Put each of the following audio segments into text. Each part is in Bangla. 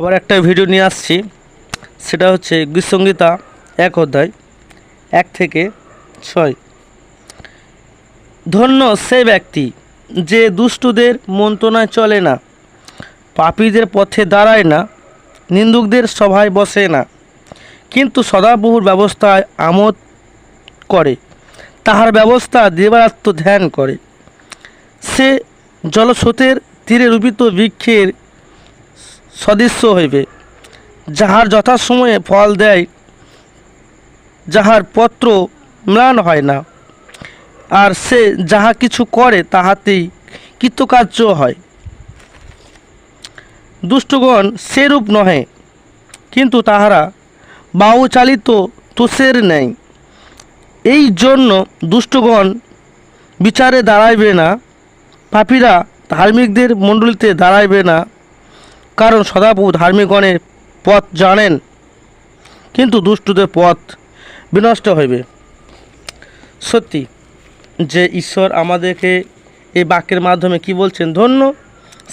আবার একটা ভিডিও নিয়ে আসছি, সেটা হচ্ছে গীতসংহিতা 1 অধ্যায় 1 থেকে 6। ধন্য সে ব্যক্তি যে দুষ্টুদের মন্ত্রণায় চলে না, পাপীদের পথে দাঁড়ায় না, নিন্দুকদের সভায় বসে না, কিন্তু সদাপ্রভুর ব্যবস্থায় আমোদ করে, তাহার ব্যবস্থা দিবারাত্র ধ্যান করে। সে জলস্রোতের তীরে রূপিত বৃক্ষের সদৃশ্য হইবে, যাহার যথাসময়ে ফল দেয়, যাহার পত্র ম্লান হয় না, আর সে যাহা কিছু করে তাহাতেই কৃতকার্য হয়। দুষ্টগণ সেরূপ নহে, কিন্তু তাহারা বাহুচালিত তোষের ন্যায়। এই জন্য দুষ্টগণ বিচারে দাঁড়াইবে না, পাপীরা ধার্মিকদের মণ্ডলীতে দাঁড়াইবে না, কারণ সদাপ্রভু ধার্মিকগণের পথ জানেন, কিন্তু দুষ্টদের পথ বিনষ্ট হইবে। সত্যি যে ঈশ্বর আমাদেরকে এই বাক্যের মাধ্যমে কি বলছেন, ধন্য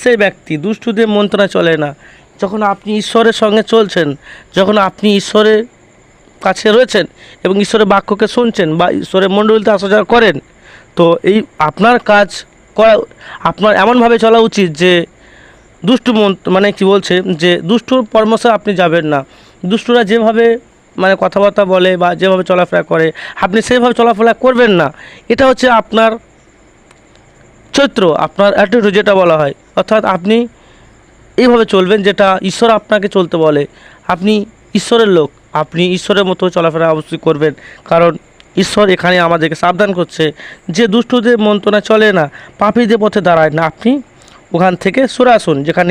সেই ব্যক্তি দুষ্টদের মন্ত্রণায় চলে না। যখন আপনি ঈশ্বরের সঙ্গে চলছেন, যখন আপনি ঈশ্বরের কাছে রয়েছেন এবং ঈশ্বরের বাক্যকে শুনছেন বা ঈশ্বরের মণ্ডলীতে আসা যাওয়া করেন, তো এই আপনার কাজ করা, আপনার এমনভাবে চলা উচিত যে দুষ্টু মানে কি বলছে যে দুষ্টুর পরামর্শে আপনি যাবেন না। দুষ্টুরা যেভাবে মানে কথাবার্তা বলে বা যেভাবে চলাফেরা করে, আপনি সেইভাবে চলাফেরা করবেন না। এটা হচ্ছে আপনার চরিত্র, আপনার অ্যাটিটিউড যেটা বলা হয়। অর্থাৎ আপনি এইভাবে চলবেন যেটা ঈশ্বর আপনাকে চলতে বলে। আপনি ঈশ্বরের লোক, আপনি ঈশ্বরের মতো চলাফেরা অবশ্যই করবেন, কারণ ঈশ্বর এখানে আমাদেরকে সাবধান করছে যে দুষ্টদের মন্ত্রণা চলে না, পাপীদের পথে দাঁড়ায় না। আপনি ওখান থেকে সরে আসুন, যেখানে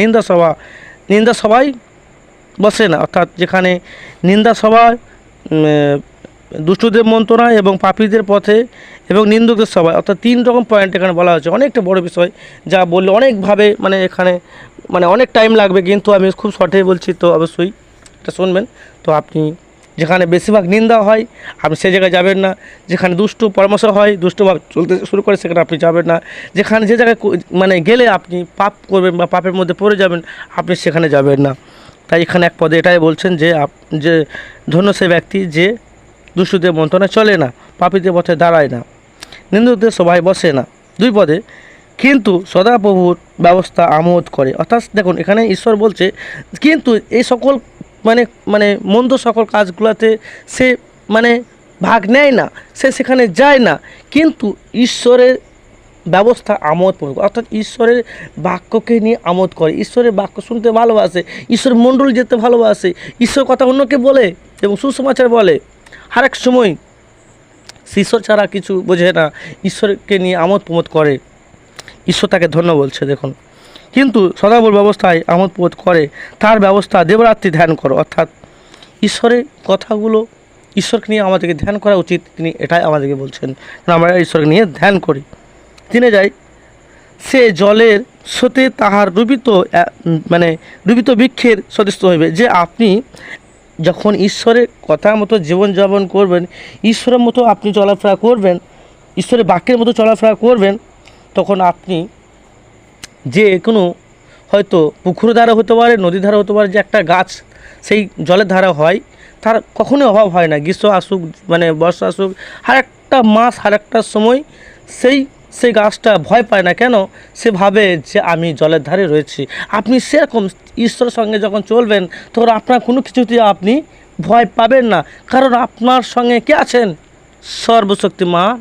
নিন্দা সভায় বসে না, অর্থাৎ যেখানে নিন্দা সভায় দুষ্টদের মন্ত্রণা এবং পাপীদের পথে এবং নিন্দুকদের সভায়, অর্থাৎ 3 রকম পয়েন্ট এখানে বলা হয়েছে। অনেকটা বড় বিষয়, যা বললে অনেকভাবে মানে এখানে মানে অনেক টাইম লাগবে, কিন্তু আমি খুব শর্টে বলছি, তো অবশ্যই এটা শুনবেন। তো আপনি যেখানে বেশিরভাগ নিন্দা হয় আপনি সেই জায়গায় যাবেন না, যেখানে দুষ্টু পরামর্শ হয়, দুষ্টভাবে চলতে শুরু করে সেখানে আপনি যাবেন না, যেখানে যে জায়গায় মানে গেলে আপনি পাপ করবেন বা পাপের মধ্যে পড়ে যাবেন আপনি সেখানে যাবেন না। তাই এখানে এক পদে এটাই বলছেন যে ধন্য সে ব্যক্তি যে দুষ্টুদের মন্ত্রণায় চলে না, পাপীদের পথে দাঁড়ায় না, নিন্দুকদের সভায় বসে না। 2 পদে কিন্তু সদাপ্রভুর ব্যবস্থা আমোদ করে। অর্থাৎ দেখুন এখানে ঈশ্বর বলছে কিন্তু এই সকল মানে মানে মন্দ সকল কাজগুলোতে সে মানে ভাগ নেয় না, সে সেখানে যায় না, কিন্তু ঈশ্বরের ব্যবস্থা আমোদ করবে। অর্থাৎ ঈশ্বরের বাক্যকে নিয়ে আমোদ করে, ঈশ্বরের বাক্য শুনতে ভালোবাসে, ঈশ্বরের মণ্ডলী যেতে ভালোবাসে, ঈশ্বর কথা অন্যকে বলে এবং সুসমাচার বলে। আরেক সময় ঈশ্বর ছাড়া কিছু বোঝে না, ঈশ্বরকে নিয়ে আমোদ প্রমোদ করে, ঈশ্বর তাকে ধন্য বলছে। দেখুন কিন্তু সদাপ্রভুর ব্যবস্থায় আমোদ প্রমোদ করে, তার ব্যবস্থা দিবারাত্রি ধ্যান করো। অর্থাৎ ঈশ্বরের কথাগুলো, ঈশ্বরকে নিয়ে আমাদেরকে ধ্যান করা উচিত, তিনি এটাই আমাদেরকে বলছেন, আমরা ঈশ্বরকে নিয়ে ধ্যান করি। তিনি যাই সে জলের স্রোতে তাহার রূপিত বৃক্ষের সদৃশ্য হইবে। যে আপনি যখন ঈশ্বরের কথা মতো জীবনযাপন করবেন, ঈশ্বরের মতো আপনি চলাফেরা করবেন, ঈশ্বরের বাক্যের মতো চলাফেরা করবেন, তখন আপনি যে কোনো হয়তো পুকুর ধারা হতে পারে, নদী ধারা হতে পারে, যে একটা গাছ সেই জলের ধারা হয়, তার কখনোই অভাব হয় না। গ্রীষ্ম আসুক মানে বর্ষা আসুক, আর একটা মাস আর একটা সময় সেই গাছটা ভয় পায় না। কেন? সে ভাবে যে আমি জলের ধারে রয়েছি। আপনি সেরকম ঈশ্বরের সঙ্গে যখন চলবেন, তখন আপনার কোনো কিছুতে আপনি ভয় পাবেন না, কারণ আপনার সঙ্গে কে আছেন? সর্বশক্তিমান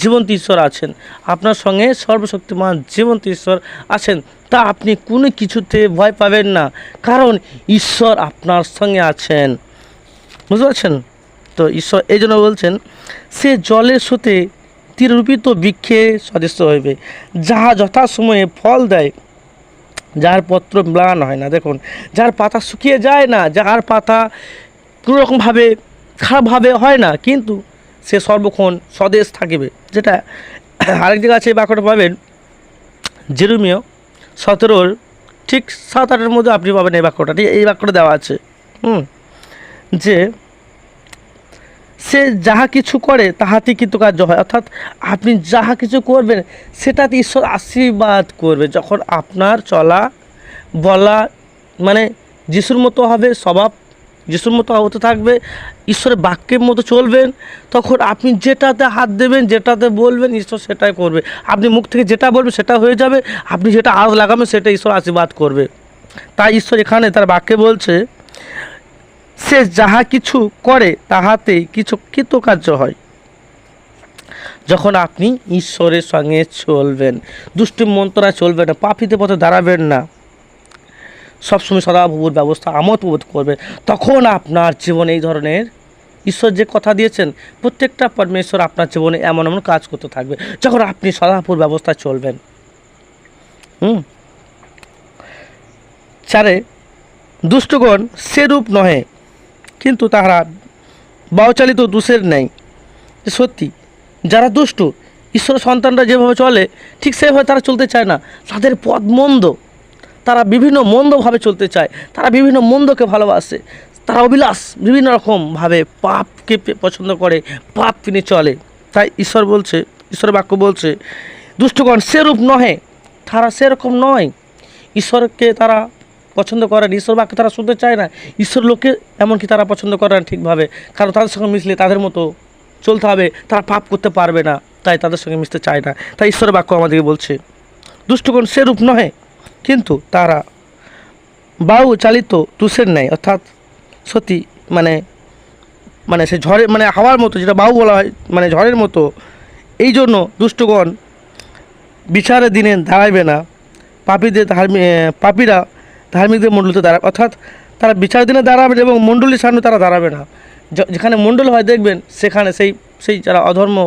জীবন্ত ঈশ্বর আছেন। আপনার সঙ্গে সর্বশক্তিমান জীবন্ত ঈশ্বর আছেন, তা আপনি কোনো কিছুতে ভয় পাবেন না, কারণ ঈশ্বর আপনার সঙ্গে আছেন। বুঝতে পারছেন? তো ঈশ্বর এই জন্য বলছেন সে জলের স্রোতে তীররূপিত বৃক্ষে সদৃশ্য হইবে, যাহা যথাসময়ে ফল দেয়, যার পত্র ম্লান হয় না। দেখুন, যার পাতা শুকিয়ে যায় না, যার পাতা কোনোরকমভাবে খারাপভাবে হয় না, কিন্তু সে সর্বক্ষণ স্বদেশ থাকিবে। যেটা আরেক জায়গা আছে, এই বাক্যটা পাবেন জেরেমিয়া 17 ঠিক 7-8 মধ্যে আপনি পাবেন এই বাক্যটা। ঠিক এই বাক্যটা দেওয়া আছে যে সে যাহা কিছু করে তাহাতে কৃতকার্য হয়। অর্থাৎ আপনি যাহা কিছু করবেন সেটাতে ঈশ্বর আশীর্বাদ করবে। যখন আপনার চলা বলা মানে যিশুর মতো হবে স্বভাব, যিশুর মতো হতে থাকবে, ঈশ্বরের বাক্যের মতো চলবেন, তখন আপনি যেটাতে হাত দেবেন, যেটাতে বলবেন, ঈশ্বর সেটাই করবে। আপনি মুখ থেকে যেটা বলবেন সেটা হয়ে যাবে, আপনি যেটা আজ লাগাবেন সেটা ঈশ্বর আশীর্বাদ করবে। তাই ঈশ্বর এখানে তার বাক্যে বলছে, সে যাহা কিছু করে তাহাতেই কিছু কৃতকার্য হয়। যখন আপনি ঈশ্বরের সঙ্গে চলবেন, দুষ্টি মন্ত্রণায় চলবেন না, পাপীদের পথে দাঁড়াবেন না, সবসময় সদাপ্রভুর ব্যবস্থা আমোদ প্রবোধ করবেন, তখন আপনার জীবনে এই ধরনের ঈশ্বর যে কথা দিয়েছেন প্রত্যেকটা পরমেশ্বর আপনার জীবনে এমন এমন কাজ করতে থাকবে যখন আপনি সদাপ্রভুর ব্যবস্থায় চলবেন। 4 দুষ্টগণ সেরূপ নহে, কিন্তু তাহারা বাউচালিত দোষের নেই। সত্যি যারা দুষ্ট, ঈশ্বরের সন্তানরা যেভাবে চলে ঠিক সেভাবে তারা চলতে চায় না, তাদের পথ মন্দ, তারা বিভিন্ন মন্দভাবে চলতে চায়, তারা বিভিন্ন মন্দকে ভালোবাসে, তারা অবিলাস বিভিন্ন রকমভাবে পাপকে পছন্দ করে, পাপ তিনি চলে। তাই ঈশ্বর বলছে, ঈশ্বরের বাক্য বলছে, দুষ্টগণ সেরূপ নহে, তারা সেরকম নয়। ঈশ্বরকে তারা পছন্দ করে না, ঈশ্বর বাক্য তারা শুনতে চায় না, ঈশ্বর লোককে এমনকি তারা পছন্দ করে না ঠিকভাবে, কারণ তাদের সঙ্গে মিশলে তাদের মতো চলতে হবে, তারা পাপ করতে পারবে না, তাই তাদের সঙ্গে মিশতে চায় না। তাই ঈশ্বরের বাক্য আমাদেরকে বলছে, দুষ্টগণ সেরূপ নহে, কিন্তু তারা বায়ু চালিত তুষের নেয়, অর্থাৎ সত্যি মানে সে ঝড়ে হাওয়ার মতো, যেটা বায়ু বলা হয়, ঝড়ের মতো। এই জন্য দুষ্টগণ বিচারের দিনে দাঁড়াইবে না, পাপীরা ধার্মিকদের মণ্ডলীতে দাঁড়াবে, অর্থাৎ তারা বিচারের দিনে দাঁড়াবে এবং মণ্ডলীর সামনে তারা দাঁড়াবে না। যেখানে মণ্ডল হয় দেখবেন সেখানে সেই যারা অধর্ম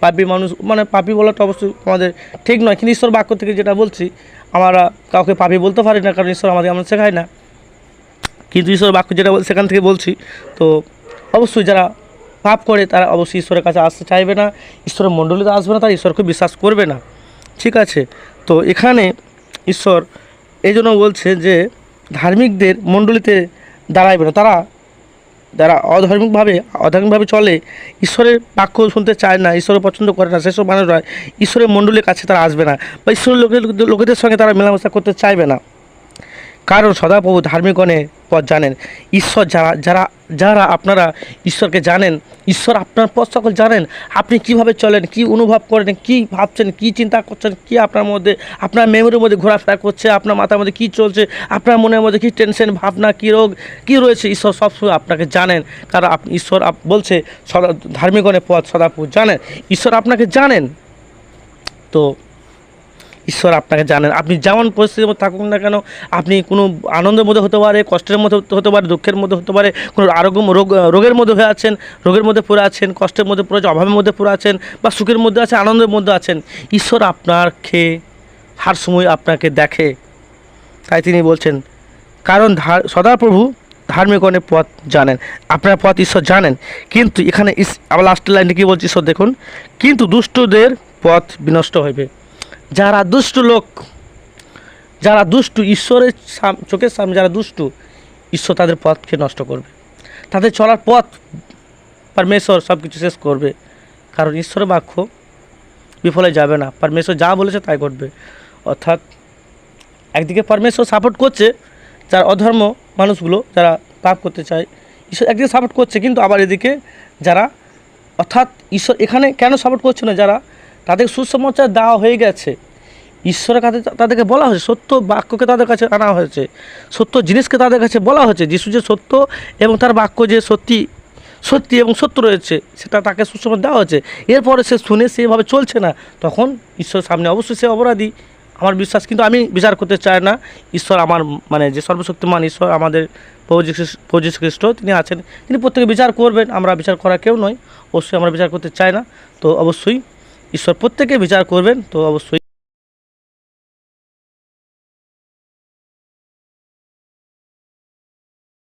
পাপী মানুষ, পাপী বলাটা অবশ্যই আমাদের ঠিক নয়, কিন্তু ঈশ্বর বাক্য থেকে যেটা বলছি, আমরা কাউকে পাপী বলতে পারি না, কারণ ঈশ্বর আমাদের এমন শেখায় না, কিন্তু ঈশ্বর বাক্য যেটা সেখান থেকে বলছি। তো অবশ্যই যারা পাপ করে তারা অবশ্যই ঈশ্বরের কাছে আসতে চাইবে না, ঈশ্বরের মণ্ডলীতে আসবে না, তারা ঈশ্বরকে বিশ্বাস করবে না। ঠিক আছে, তো এখানে ঈশ্বর এই জন্য বলছে যে ধার্মিকদের মণ্ডলীতে দাঁড়াইবে না, তারা যারা অধার্মিকভাবে চলে, ঈশ্বরের বাক্য শুনতে চায় না, ঈশ্বরের পছন্দ করে না, সেসব মানুষরা ঈশ্বরের মণ্ডলীর কাছে তারা আসবে না, বা ঈশ্বরের লোকেদের সঙ্গে তারা মেলামেশা করতে চাইবে না। কারণ সদাপ্রভু ধার্মিকগণের পথ জানেন। ঈশ্বর যারা আপনারা ঈশ্বরকে জানেন, ঈশ্বর আপনার পথ সকল জানেন, আপনি কিভাবে চলেন, কি অনুভব করেন, কি ভাবছেন, কি চিন্তা করছেন, কি আপনার মধ্যে, আপনার মেমোরির মধ্যে ঘোরাফেরা করছে, আপনার মাথার মধ্যে কী চলছে, আপনার মনের মধ্যে কী টেনশন ভাবনা, কী রোগ কী রয়েছে, ঈশ্বর সবসময় আপনাকে জানেন। কারণ ঈশ্বর বলছে ধার্মিকগণের পথ সদাপ্রভু জানেন, ঈশ্বর আপনাকে জানেন। তো ঈশ্বর আপনাকে জানেন, আপনি যেমন পরিস্থিতির মধ্যে থাকুন না কেন, আপনি কোনো আনন্দের মধ্যে হতে পারে, কষ্টের মধ্যে হতে পারে, দুঃখের মধ্যে হতে পারে, কোনো রোগের মধ্যে হয়ে আছেন, রোগের মধ্যে পড়ে আছেন, কষ্টের মধ্যে পড়ে আছেন, অভাবের মধ্যে পড়ে আছেন, বা সুখের মধ্যে আছেন, আনন্দের মধ্যে আছেন, ঈশ্বর আপনাকে হার সময় আপনাকে দেখে। তাই তিনি বলছেন, কারণ সদাপ্রভু ধার্মিকগণের পথ জানেন, আপনার পথ ঈশ্বর জানেন। কিন্তু এখানে আবার লাস্টের লাইনটি কী বলছে ঈশ্বর দেখুন, কিন্তু দুষ্টদের পথ বিনষ্ট হইবে। যারা দুষ্ট লোক, যারা দুষ্টু, ঈশ্বরের চোখের সামনে যারা দুষ্টু, ঈশ্বর তাদের পথকে নষ্ট করবে, তাদের চলার পথ পরমেশ্বর সব কিছু শেষ করবে। কারণ ঈশ্বরের বাক্য বিফলে যাবে না, পরমেশ্বর যা বলেছে তাই ঘটবে। অর্থাৎ একদিকে পরমেশ্বর সাপোর্ট করছে যারা অধর্ম মানুষগুলো, যারা পাপ করতে চায়, ঈশ্বর একদিকে সাপোর্ট করছে, কিন্তু আবার এদিকে যারা, অর্থাৎ ঈশ্বর এখানে কেন সাপোর্ট করছে না, যারা তাদের সুসমাচার দেওয়া হয়ে গেছে, ঈশ্বরের কাছে তাদেরকে বলা হয়েছে, সত্য বাক্যকে তাদের কাছে আনা হয়েছে, সত্য জিনিসকে তাদের কাছে বলা হয়েছে, যিশু যে সত্য এবং তার বাক্য যে সত্যি এবং সত্য রয়েছে সেটা তাকে সুসমাচার দেওয়া হয়েছে। এরপরে সে শুনে সেভাবে চলছে না, তখন ঈশ্বরের সামনে অবশ্যই সে অপরাধী, আমার বিশ্বাস। কিন্তু আমি বিচার করতে চাই না, ঈশ্বর আমার যে সর্বশক্তিমান ঈশ্বর, আমাদের প্রভু যীশু খ্রিস্ট তিনি আছেন, তিনি প্রত্যেকে বিচার করবেন, আমরা বিচার করা কেউ নয়, অবশ্যই আমরা বিচার করতে চাই না। তো অবশ্যই ঈশ্বর প্রত্যেকে বিচার করবেন। তো অবশ্যই